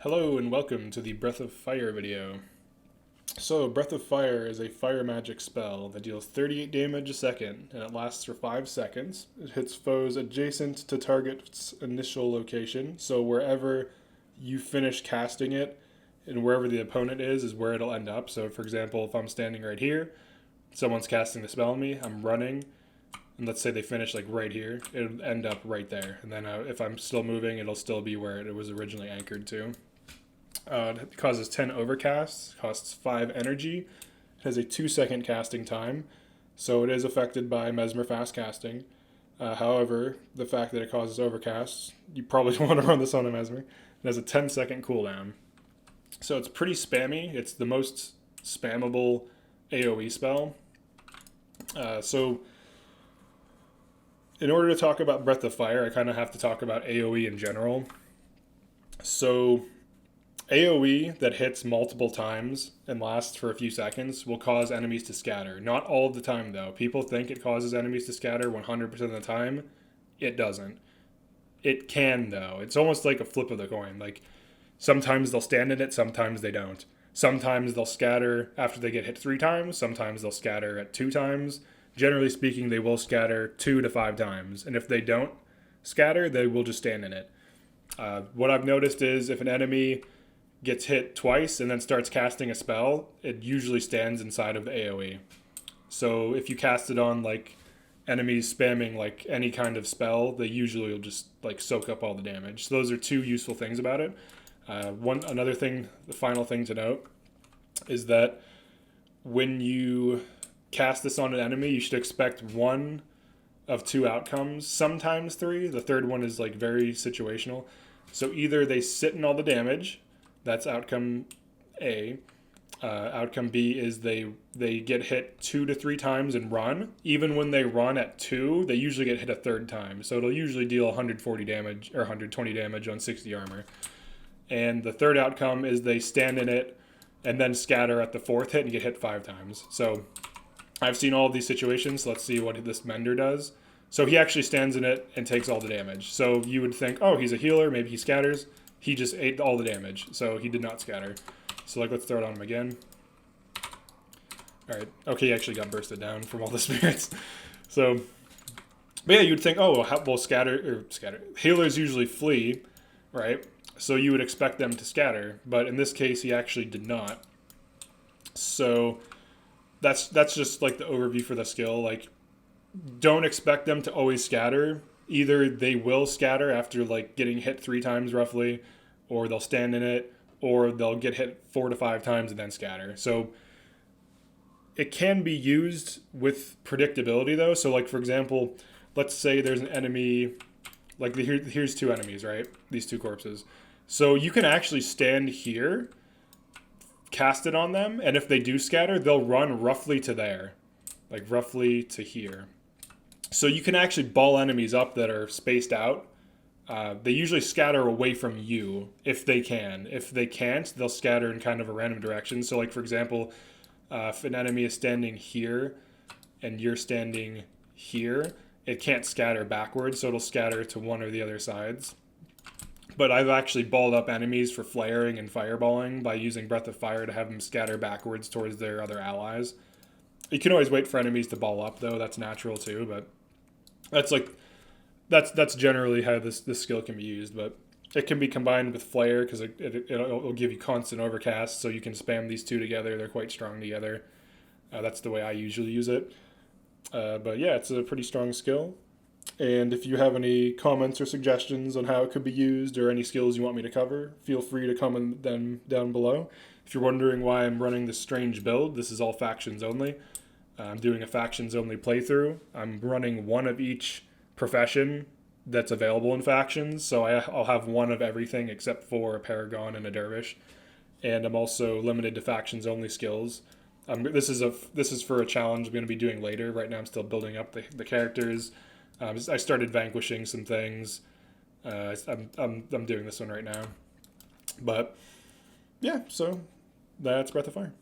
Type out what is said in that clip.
Hello and welcome to the Breath of Fire video. So, Breath of Fire is a fire magic spell that deals 38 damage a second, and it lasts for 5 seconds. It hits foes adjacent to target's initial location, so wherever you finish casting it, and wherever the opponent is where it'll end up. So, for example, if I'm standing right here, someone's casting the spell on me, I'm running, and let's say they finish like right here, it'll end up right there. And then if I'm still moving, it'll still be where it was originally anchored to. It causes 10 overcasts, costs 5 energy, it has a 2-second casting time, so it is affected by Mesmer fast casting. However, the fact that it causes overcasts, you probably don't want to run this on a Mesmer. It has a 10-second cooldown. So it's pretty spammy. It's the most spammable AoE spell. So in order to talk about Breath of Fire, I kind of have to talk about AoE in general. So AoE that hits multiple times and lasts for a few seconds will cause enemies to scatter. Not all of the time, though. People think it causes enemies to scatter 100% of the time. It doesn't. It can, though. It's almost like a flip of the coin. Like, sometimes they'll stand in it, sometimes they don't. Sometimes they'll scatter after they get hit 3 times. Sometimes they'll scatter at 2 times. Generally speaking, they will scatter 2 to 5 times. And if they don't scatter, they will just stand in it. What I've noticed is if an enemy gets hit twice and then starts casting a spell, it usually stands inside of the AoE. So if you cast it on like enemies spamming like any kind of spell, they usually will just like soak up all the damage. So those are 2 useful things about it. Another thing, the final thing to note, is that when you cast this on an enemy, you should expect 1 of 2 outcomes, sometimes 3. The third one is like very situational. So either they sit in all the damage, that's outcome A. Outcome B is they get hit 2 to 3 times and run. Even when they run at 2, they usually get hit a 3rd time. So it'll usually deal 140 damage or 120 damage on 60 armor. And the 3rd outcome is they stand in it and then scatter at the 4th hit and get hit 5 times. So I've seen all of these situations. Let's see what this Mender does. So he actually stands in it and takes all the damage. So you would think, oh, he's a healer, maybe he scatters. He just ate all the damage, so he did not scatter. So like, let's throw it on him again. All right. Okay, he actually got bursted down from all the spirits. So, but yeah, you'd think, oh, well, scatter. Healers usually flee, right? So you would expect them to scatter, but in this case, he actually did not. So that's just like the overview for the skill. Like, don't expect them to always scatter. Either they will scatter after like getting hit 3 times roughly, or they'll stand in it, or they'll get hit 4 to 5 times and then scatter. So it can be used with predictability though. So like, for example, let's say there's an enemy, like here's 2 enemies, right? These 2 corpses. So you can actually stand here, cast it on them, and if they do scatter, they'll run roughly to there, like roughly to here. So you can actually ball enemies up that are spaced out. They usually scatter away from you if they can. If they can't, they'll scatter in kind of a random direction. So like, for example, if an enemy is standing here and you're standing here, it can't scatter backwards, so it'll scatter to one or the other sides. But I've actually balled up enemies for flaring and fireballing by using Breath of Fire to have them scatter backwards towards their other allies. You can always wait for enemies to ball up, though. That's natural, too, but that's generally how this skill can be used. But it can be combined with Flare because it'll give you constant overcast, so you can spam these 2 together. They're quite strong together. That's the way I usually use it. But yeah, it's a pretty strong skill. And if you have any comments or suggestions on how it could be used or any skills you want me to cover, feel free to comment them down below. If you're wondering why I'm running this strange build, this is all factions only. I'm doing a factions only playthrough. I'm running 1 of each profession that's available in factions, so I'll have 1 of everything except for a paragon and a dervish. And I'm also limited to factions only skills. This is for a challenge I'm going to be doing later. Right now I'm still building up the characters. I started vanquishing some things. I'm doing this one right now. But yeah, so that's Breath of Fire.